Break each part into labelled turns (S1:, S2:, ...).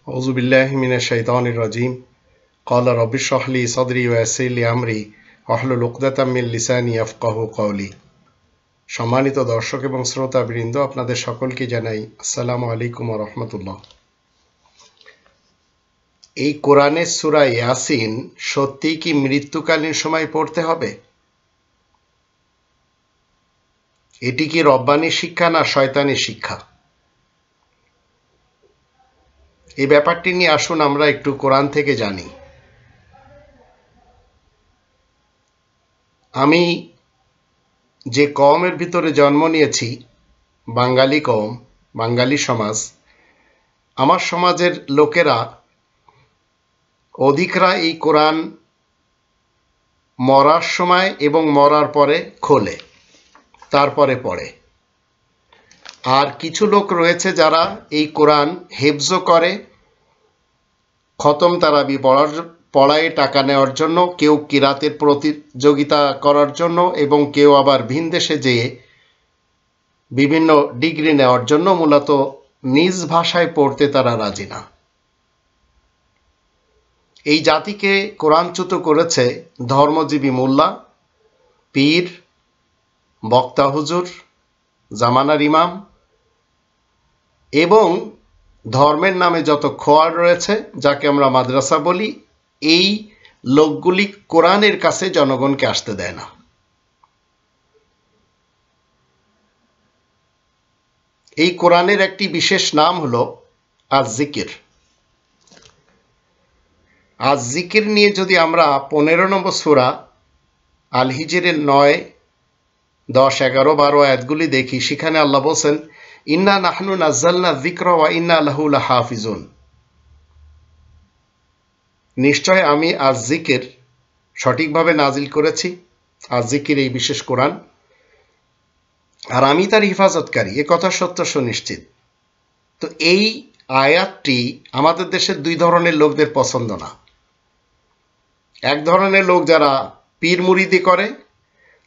S1: أعوذ بالله من الشيطان الرجيم قال رب اشرح لي صدري ويسر لي أمري واحلل عقدة من লিসানি ইয়াফকাহু কওলি। সম্মানিত দর্শক এবং শ্রোতাবৃন্দ, আপনাদের সকলকে জানাই আসসালামু আলাইকুম ওয়া রাহমাতুল্লাহ। এই কোরআনের সূরা ইয়াসিন সত্যিই কি মৃত্যুকালীন সময় পড়তে হবে? এটি কি রব্বানি শিক্ষা না শয়তানি শিক্ষা? এই ব্যাপারটি নিয়ে আসুন আমরা একটু কোরআন থেকে জানি। আমি যে কওমের ভিতরে জন্ম নিয়েছি, বাঙালি কওম, বাঙালি সমাজ, আমার সমাজের লোকেরা অধিকরা এই কোরআন মরার সময় এবং মরার পরে খোলে, তারপরে পড়ে। আর কিছু লোক রয়েছে যারা এই কোরআন হেফজ করে, খতম তারাবি পড়ায় টাকা নেওয়ার জন্য, কেউ কিরাতের প্রতিযোগিতা করার জন্য, এবং কেউ আবার ভিন দেশে যেয়ে বিভিন্ন ডিগ্রি নেওয়ার জন্য মূলত নিজ ভাষায় পড়তে তারা রাজি না। এই জাতিকে কোরআনচ্যুত করেছে ধর্মজীবী মোল্লা, পীর, বক্তা হুজুর, জামানার ইমাম এবং ধর্মের নামে যত খোয়ার রয়েছে, যাকে আমরা মাদ্রাসা বলি, এই লোকগুলি কোরআনের কাছে জনগণকে আসতে দেয় না। এই কোরআনের একটি বিশেষ নাম হলো আজ-জিকির। আজ-জিকির নিয়ে যদি আমরা 15 নম্বর সূরা আল হিজরের 9, 10, 11, 12 আয়াতগুলি দেখি, সেখানে আল্লাহ বলছেন, ইন্না নাহনু নাজ্জালনা যিকরা ওয়া ইন্না লাহু লাহাফিজুন। নিশ্চয় আমি আজ-জিকির সঠিকভাবে নাজিল করেছি, আজ-জিকির এই বিশেষ কোরআন, আর আমি তার হিফাজতকারী, এ কথা সত্য সুনিশ্চিত। তো এই আয়াতটি আমাদের দেশের দুই ধরনের লোকদের পছন্দ না। এক ধরনের লোক যারা পীর মুরিদি করে,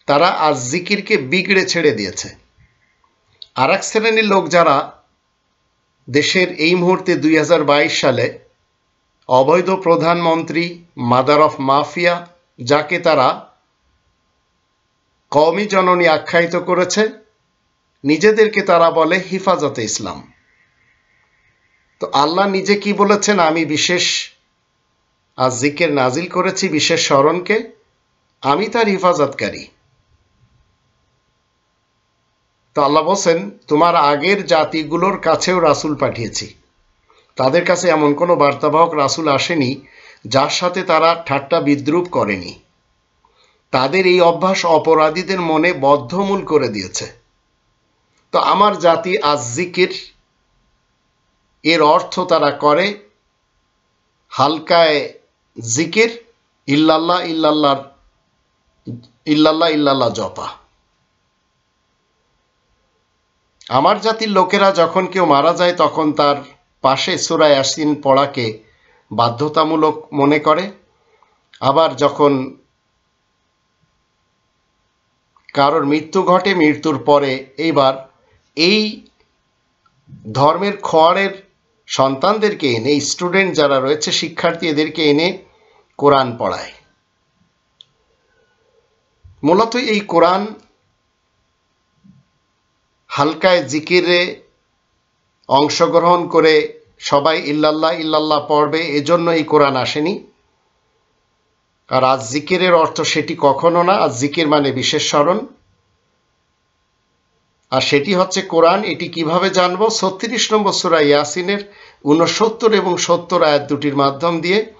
S1: তারা আজ-জিকিরকে বিগড়ে ছেড়ে দিয়েছে। আর এক শ্রেণীর লোক যারা দেশের এই মুহূর্তে 2022 সালে অবৈধ প্রধানমন্ত্রী, মাদার অফ মাফিয়া, যাকে তারা কওমি জননী আখ্যায়িত করেছে, নিজেদেরকে তারা বলে হিফাজতে ইসলাম। তো আল্লাহ নিজে কি বলেছেন? আমি বিশেষ আজ-জিকির নাজিল করেছি, বিশেষ স্মরণকে, আমি তার হিফাজতকারী। তো আল্লাহ বলছেন, তোমার আগের জাতিগুলোর কাছেও রাসূল পাঠিয়েছি, তাদের কাছে এমন কোনো বার্তাবাহক রাসূল আসেনি যার সাথে তারা ঠাট্টা বিদ্রুপ করেনি। তাদের এই অভ্যাস অপরাধীদের মনে বদ্ধমূল করে দিয়েছে। তো আমার জাতি আজ-জিকির এর অর্থ তারা করে হালকায় জিকির, ইল্লাল্লাহ ইল্লাল্লাহ ইল্লাল্লাহ ইল্লাল্লাহ জপা। আমার জাতির লোকেরা যখন কেউ মারা যায়, তখন তার পাশে সূরা ইয়াসিন পড়াকে বাধ্যতামূলক মনে করে। আবার যখন কারোর মৃত্যু ঘটে, মৃত্যুর পরে এইবার এই ধর্মের খোয়ারের সন্তানদেরকে এনে, স্টুডেন্ট যারা রয়েছে, শিক্ষার্থী, এদেরকে এনে কোরআন পড়ায়। মূলত এই কোরআন হালকায় জিকিরে অংশগ্রহণ করে সবাই ইল্লাল্লাহ ইল্লাল্লাহ পড়বে, এজন্য এই কোরআন আসেনি। আর আজ-জিকিরের অর্থ সেটি কখনো না। আজ-জিকির মানে বিশেষ স্মরণ, আর সেটি হচ্ছে কোরআন। এটি কিভাবে জানবো? 36 নম্বর সূরা ইয়াসিনের 69 এবং 70 আয়াত দুটির মাধ্যম দিয়ে।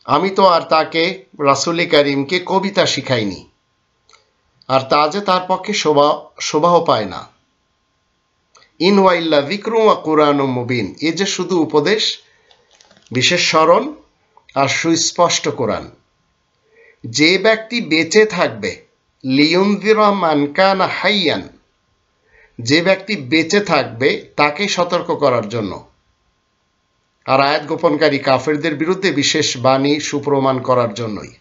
S1: আমি তো আর তাকে, রাসূল কারীমকে, কবিতা শিখাইনি, আর তা যে তার পক্ষে শোভাও পায় না। ইন হুয়া ইল্লা যিকরুন ওয়া কুরআনুম মুবিন। এ যে শুধু উপদেশ, বিশেষ স্মরণ আর সুস্পষ্ট কোরআন। যে ব্যক্তি বেঁচে থাকবে, লিয়ুনযিরা মান কানা হাইয়ান, যে ব্যক্তি বেঁচে থাকবে তাকে সতর্ক করার জন্য, আর আয়াত গোপনকারী কাফেরদের বিরুদ্ধে বিশেষ বাণী সুপ্রমাণ করার জন্যই।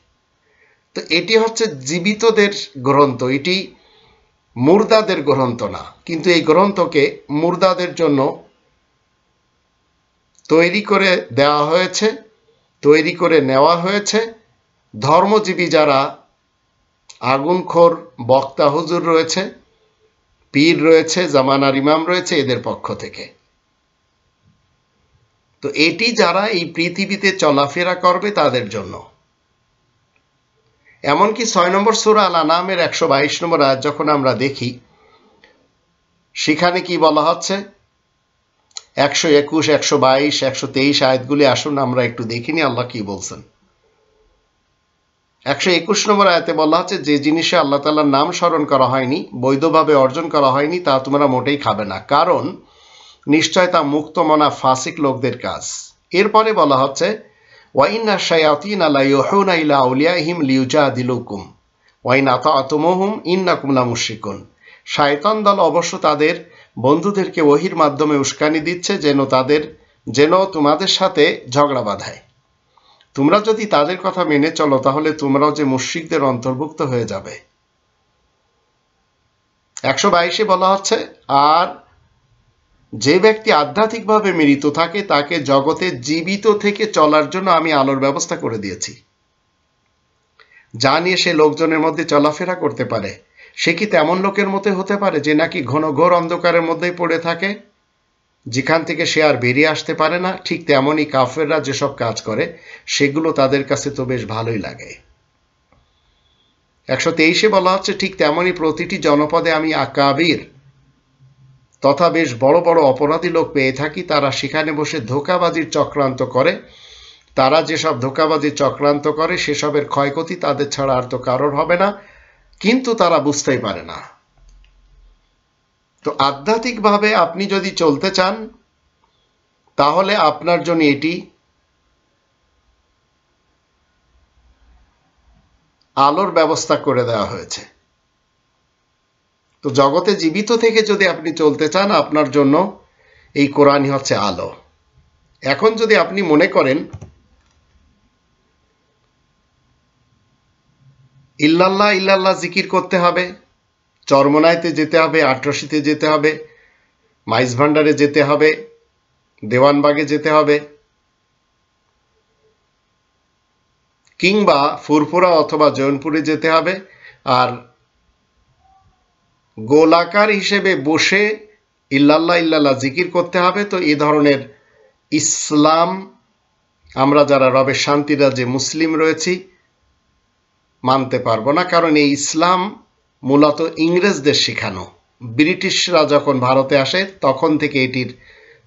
S1: তো এটি হচ্ছে জীবিতদের গ্রন্থ, এটি মুর্দাদের গ্রন্থ না। কিন্তু এই গ্রন্থকে মুর্দাদের জন্য তৈরি করে দেওয়া হয়েছে, তৈরি করে নেওয়া হয়েছে ধর্মজীবী যারা আগুনখোর বক্তা হুজুর রয়েছে, পীর রয়েছে, জামানার ইমাম রয়েছে, এদের পক্ষ থেকে। তো এটি যারা এই পৃথিবীতে চলাফেরা করবে তাদের জন্য। এমনকি 6 নম্বর সূরা আল আনামের 122 নম্বর আয়াত যখন আমরা দেখি, সেখানে কি বলা হচ্ছে? 121, 122, 123 আয়াতগুলি আসুন আমরা একটু দেখিনি আল্লাহ কি বলছেন। 121 নম্বর আয়াতে বলা হচ্ছে, যে জিনিসে আল্লাহ তাআলার নাম স্মরণ করা হয়নি, বৈধভাবে অর্জন করা হয়নি, তা তোমরা মোটেই খাবে না, কারণ নিশ্চয় তা মুক্তমনা ফাসিক লোকদের কাজ। এরপরে বলা হচ্ছে, ওয়াইন্না শায়াতিনা লা ইউহুনা ইলা আউলিয়াহিম লিউজাদিলুকুম ওয়াইন আতাতুমুহুম ইন্নাকুম লামুশরিকুন। শয়তান দল অবশ্য তাদের বন্ধুদেরকে ওহির মাধ্যমে উস্কানি দিচ্ছে যেন তোমাদের সাথে ঝগড়া বাঁধায়। তোমরা যদি তাদের কথা মেনে চলো তাহলে তোমরাও যে মুশরিকদের অন্তর্ভুক্ত হয়ে যাবে। 122-এ বলা হচ্ছে, আর যে ব্যক্তি আধ্যাত্মিকভাবে মৃত থাকে তাকে জগতে জীবিত থেকে চলার জন্য আমি আলোর ব্যবস্থা করে দিয়েছি, যা নিয়ে সে লোকজনের মধ্যে চলাফেরা করতে পারে। সে কি তেমন লোকের মধ্যে হতে পারে যে নাকি ঘোর অন্ধকারের মধ্যেই পড়ে থাকে, যেখান থেকে সে আর বেরিয়ে আসতে পারে না? ঠিক তেমনই কাফেররা যেসব কাজ করে সেগুলো তাদের কাছে তো বেশ ভালোই লাগে। 123-এ বলা হচ্ছে, ঠিক তেমনই প্রতিটি জনপদে আমি আকাবির তথা বেশ বড় বড় অপরাধী লোক পেয়ে থাকি, তারা সেখানে বসে ধোঁকাবাজির চক্রান্ত করে। তারা যেসব ধোঁকাবাজির চক্রান্ত করে সেসবের ক্ষয়ক্ষতি তাদের ছাড়া আর তো কারোর হবে না, কিন্তু তারা বুঝতেই পারে না। তো আধ্যাত্মিকভাবে আপনি যদি চলতে চান তাহলে আপনার জন্য এটি আলোর ব্যবস্থা করে দেওয়া হয়েছে। তো জগতে জীবিত থেকে যদি আপনি চলতে চান আপনার জন্য এই কোরআনই হচ্ছে আলো। এখন যদি আপনি মনে করেন ইল্লাল্লাহ ইল্লাল্লাহ জিকির করতে হবে, চরমনাইতে যেতে হবে, আটরশিতে যেতে হবে, মাইজ ভান্ডারে যেতে হবে, দেওয়ানবাগে যেতে হবে, কিংবা ফুরফুরা অথবা জৌনপুরে যেতে হবে, আর গোলাকার হিসেবে বসে ইল্লাল্লাহ ইল্লাল্লাহ জিকির করতে হবে, তো এই ধরনের ইসলাম আমরা যারা রবের শান্তি রাজ্যে মুসলিম রয়েছি মানতে পারবো না। কারণ এই ইসলাম মূলত ইংরেজদের শেখানো। ব্রিটিশরা যখন ভারতে আসে তখন থেকে এটির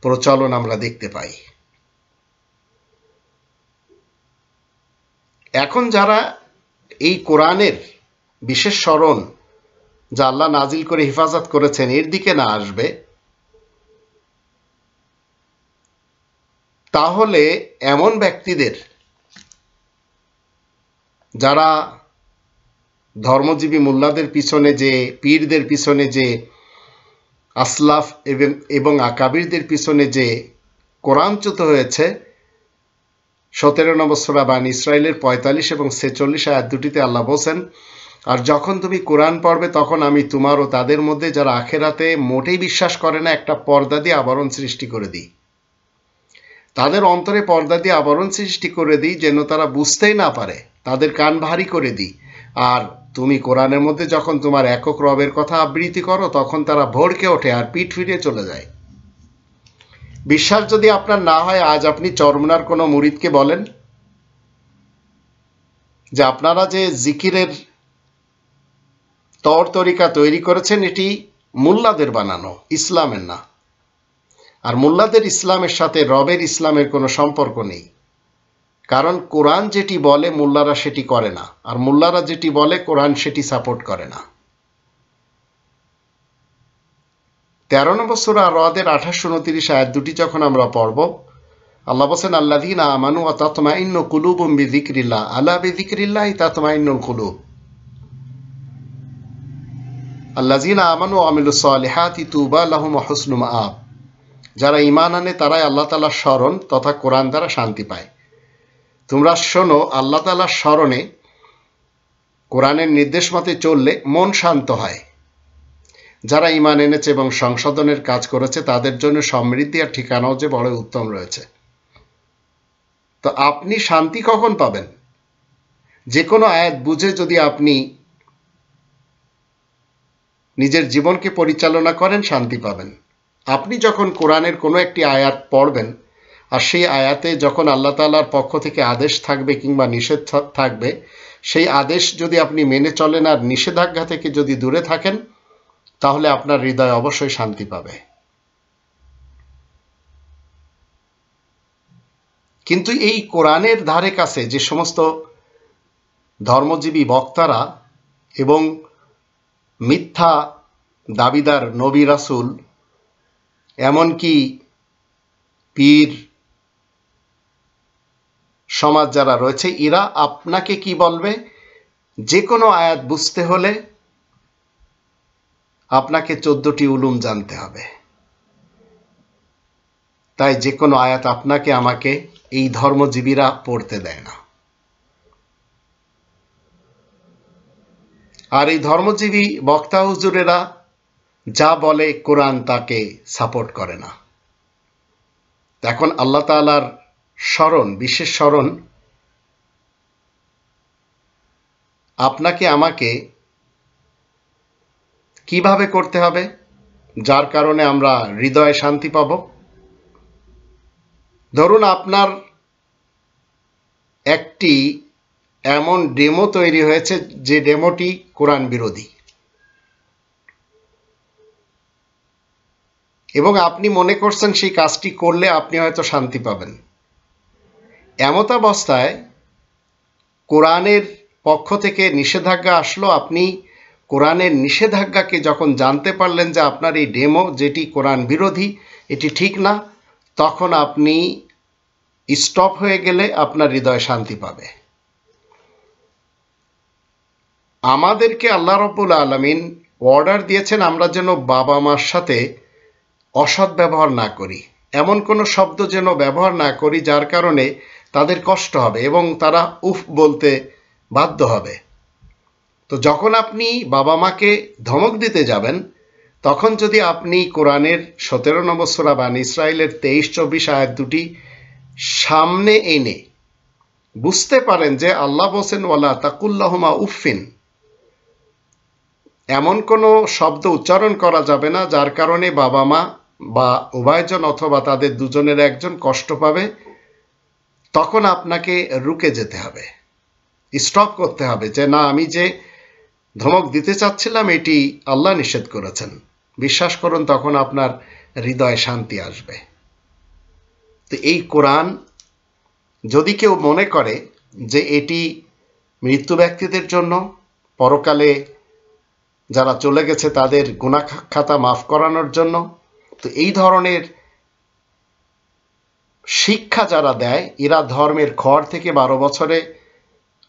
S1: প্রচলন আমরা দেখতে পাই। এখন যারা এই কোরআনের বিশেষ স্মরণ যা আল্লাহ নাজিল করে হেফাজত করেছেন এর দিকে না আসবে, তাহলে এমন ব্যক্তিদের যারা ধর্মজীবী মোল্লাদের পিছনে যে, পীরদের পিছনে যে, আসলাফ এবং আকাবিরদের পিছনে যে কোরআনচ্যুত হয়েছে, 17 নম্বর সূরা বানী ইসরাইলের 45 এবং 46 আয়াত দুটিতে আল্লাহ বলেন, আর যখন তুমি কোরআন পড়বে তখন আমি তোমার ও তাদের মধ্যে যারা আখেরাতে মোটেই বিশ্বাস করে না একটা পর্দা দিয়ে আবরণ সৃষ্টি করে দিই। তাদের অন্তরে পর্দা দিয়ে আবরণ সৃষ্টি করে দিই যেন তারা বুঝতেই না পারে, তাদের কান ভারী করে দিই। আর তুমি কোরআনের মধ্যে যখন তোমার একক রবের কথা আবৃত্তি করো তখন তারা ভড়কে ওঠে আর পিঠ ফিরিয়ে চলে যায়। বিশ্বাস যদি আপনার না হয়, আজ আপনি চরমনার কোনো মুরিদকে বলেন যে আপনারা যে জিকিরের তর তরিকা তৈরি করেছেন এটি মোল্লাদের বানানো, ইসলামের না। আর মোল্লাদের ইসলামের সাথে রবের ইসলামের কোনো সম্পর্ক নেই। কারণ কোরআন যেটি বলে মোল্লারা সেটি করে না, আর মোল্লারা যেটি বলে কোরআন সেটি সাপোর্ট করে না। 13 নম্বর সূরা আর-রাদের 28-29 আয়াত দুটি যখন আমরা পড়ব, আল্লাহ বলেন, আল্লাযীনা আমানু ওয়া তাতমাইন্নু কুলুবুহুম বিযিকরিল্লাহ আলা বিযিকরিল্লাহি তাতমাইন্নুল কুলুব আল্লাযীনা আমানু ওয়া আমিলুস সালিহাতি তুবা লাহুম ওয়া হুসনু মাআব। যারা ঈমান আনে তারাই আল্লাহ তাআলার স্মরণ তথা কোরআন দ্বারা শান্তি পায়। তোমরা শোনো, আল্লাহ তাআলার স্মরণে কোরআনের নির্দেশ মতে চললে মন শান্ত হয়। যারা ঈমান এনেছে এবং সংশোধনের কাজ করেছে তাদের জন্য সমৃদ্ধি আর ঠিকানাও যে বড় উত্তম রয়েছে। তো আপনি শান্তি কখন পাবেন? যে কোনো আয়াত বুঝে যদি আপনি নিজের জীবনকে পরিচালনা করেন, শান্তি পাবেন। আপনি যখন কোরআনের কোনো একটি আয়াত পড়বেন আর সেই আয়াতে যখন আল্লাহ তাআলার পক্ষ থেকে আদেশ থাকবে কিংবা নিষেধ থাকবে, সেই আদেশ যদি আপনি মেনে চলেন আর নিষেধাজ্ঞা থেকে যদি দূরে থাকেন, তাহলে আপনার হৃদয় অবশ্যই শান্তি পাবে। কিন্তু এই কোরআনের ধারে কাছে যে সমস্ত ধর্মজীবী বক্তারা এবং মিথ্যা দাবিদার নবী রাসূল, এমনকি পীর সমাজ যারা রয়েছে, এরা আপনাকে কি বলবে? যে কোনো আয়াত বুঝতে হলে আপনাকে 14টি উলুম জানতে হবে। তাই যে কোনো আয়াত আপনাকে আমাকে এই ধর্মজীবীরা পড়তে দেয় না। আর এই ধর্মজীবী বক্তা হুজুরেরা যা বলে কোরআন তাকে সাপোর্ট করে না। এখন আল্লাহ তাআলার স্মরণ, বিশেষ স্মরণ আপনাকে আমাকে কিভাবে করতে হবে, যার কারণে আমরা হৃদয়ে শান্তি পাব? ধরুন আপনার একটি এমন ডেমো তৈরি হয়েছে যে ডেমোটি কোরআন বিরোধী, এবং আপনি মনে করছেন সেই কাজটি করলে আপনি হয়তো শান্তি পাবেন। এমত অবস্থায় কোরআনের পক্ষ থেকে নিষেধাজ্ঞা আসলো, আপনি কোরআনের নিষেধাজ্ঞাকে যখন জানতে পারলেন যে আপনার এই ডেমো যেটি কোরআন বিরোধী, এটি ঠিক না, তখন আপনি স্টপ হয়ে গেলে আপনার হৃদয় শান্তি পাবে। আমাদেরকে আল্লাহ রাব্বুল আলামিন অর্ডার দিয়েছেন আমরা যেন বাবা মার সাথে অসৎ ব্যবহার না করি, এমন কোনো শব্দ যেন ব্যবহার না করি যার কারণে তাদের কষ্ট হবে এবং তারা উফ বলতে বাধ্য হবে। তো যখন আপনি বাবা মাকে ধমক দিতে যাবেন, তখন যদি আপনি কোরআনের 17 নম্বর সূরা বানী ইসরাইলের 23-24 আয়াত দুটি সামনে এনে বুঝতে পারেন যে আল্লাহ বলেন ওয়ালা তাকুল্লাহুমা উফিন, এমন কোনো শব্দ উচ্চারণ করা যাবে না যার কারণে বাবা মা বা উভয়জন অথবা তাদের দুজনের একজন কষ্ট পাবে, তখন আপনাকে রুকে যেতে হবে, স্টপ করতে হবে যে না, আমি যে ধমক দিতে চাচ্ছিলাম এটি আল্লাহ নিষেধ করেছেন। বিশ্বাস করুন, তখন আপনার হৃদয়ে শান্তি আসবে। তো এই কোরআন যদি কেউ মনে করে যে এটি মৃত্যু ব্যক্তিদের জন্য, পরকালে যারা চলে গেছে তাদের গুনাহ খাতা মাফ করানোর জন্য, তো এই ধরনের শিক্ষা যারা দেয় এরা ধর্মের খড় থেকে 12 বছরে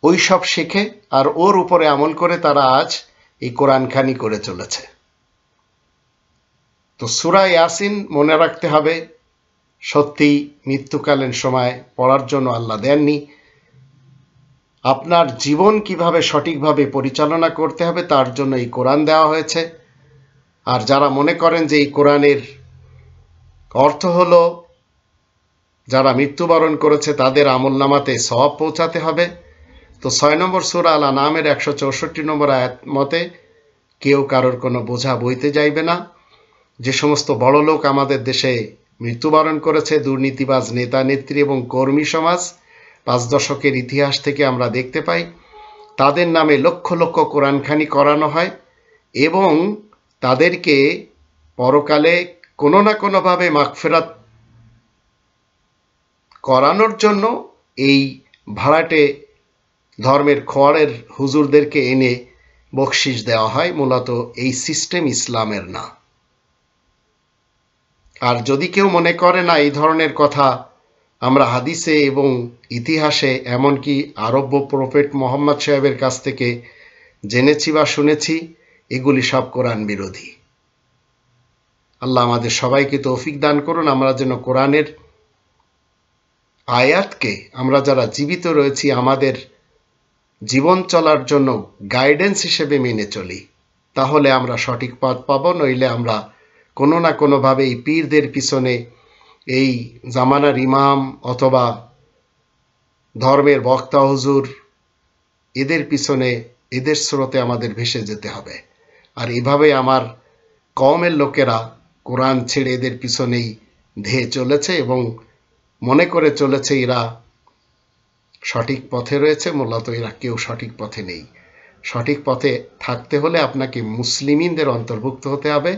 S1: ওই সব শেখে আর ওর উপরে আমল করে তারা আজ এই কোরআনখানি করে চলেছে। তো সূরা ইয়াসিন মনে রাখতে হবে, সত্যি মৃত্যুকালীন সময় পড়ার জন্য আল্লাহ দেননি। আপনার জীবন কিভাবে সঠিকভাবে পরিচালনা করতে হবে তার জন্য এই কোরআন দেওয়া হয়েছে। আর যারা মনে করেন যে এই কোরআনের অর্থ হলো যারা মৃত্যুবরণ করেছে তাদের আমলনামাতে সওয়াব পৌঁছাতে হবে, তো 6 নম্বর সূরা আল আনআমের 164 নম্বর আয়াত মতে কেউ কারোর কোনো বোঝা বইতে যাইবে না। যে সমস্ত বড় লোক আমাদের দেশে মৃত্যুবরণ করেছে, দুর্নীতিবাজ নেতা নেত্রী এবং কর্মী সমাজ, 5 দশকের ইতিহাস থেকে আমরা দেখতে পাই, তাদের নামে লক্ষ লক্ষ কোরআনখানি করানো হয় এবং তাদেরকে পরকালে কোনো না কোনোভাবে মাগফিরাত করানোর জন্য এই ভাড়াটে ধর্মের খোয়ারের হুজুরদেরকে এনে বকশিশ দেওয়া হয়। মূলত এই সিস্টেম ইসলামের না। আর যদি কেউ মনে করে না এই ধরনের কথা আমরা হাদিসে এবং ইতিহাসে, এমনকি আরব্য প্রফেট মোহাম্মদ সাহেবের কাছ থেকে জেনেছি বা শুনেছি, এগুলি সব কোরআন বিরোধী। আল্লাহ আমাদের সবাইকে তৌফিক দান করুন, আমরা যেন কোরআনের আয়াতকে আমরা যারা জীবিত রয়েছি আমাদের জীবন চলার জন্য গাইডেন্স হিসেবে মেনে চলি, তাহলে আমরা সঠিক পথ পাব। নইলে আমরা কোনো না কোনোভাবে এই পীরদের পিছনে, এই জামানার ইমাম অথবা ধর্মের বক্তা হুজুর, এদের পিছনে, এদের স্রোতে আমাদের ভেসে যেতে হবে। আর এভাবে আমার কওমের লোকেরা কোরআন ছেড়ে এদের পিছনেই ধেয়ে চলেছে এবং মনে করে চলেছে এরা সঠিক পথে রয়েছে। মূলত এরা কেউ সঠিক পথে নেই। সঠিক পথে থাকতে হলে আপনাকে মুসলিমিনদের অন্তর্ভুক্ত হতে হবে।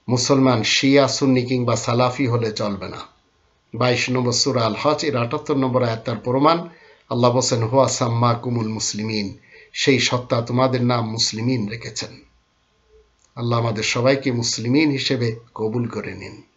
S1: মুসলমান শিয়া, সুন্নি কিংবা সালাফি হলে চলবে না। 22 নম্বর সূরা আল হজ এর 78 নম্বর আয়াত তার প্রমাণ। আল্লাহ বলেন, হুয়া সাম্মাকুমুল মুসলিমিন, সেই সত্তা তোমাদের নাম মুসলিমিন রেখেছেন। আল্লাহ আমাদের সবাইকে মুসলিমিন হিসেবে কবুল করে নিন।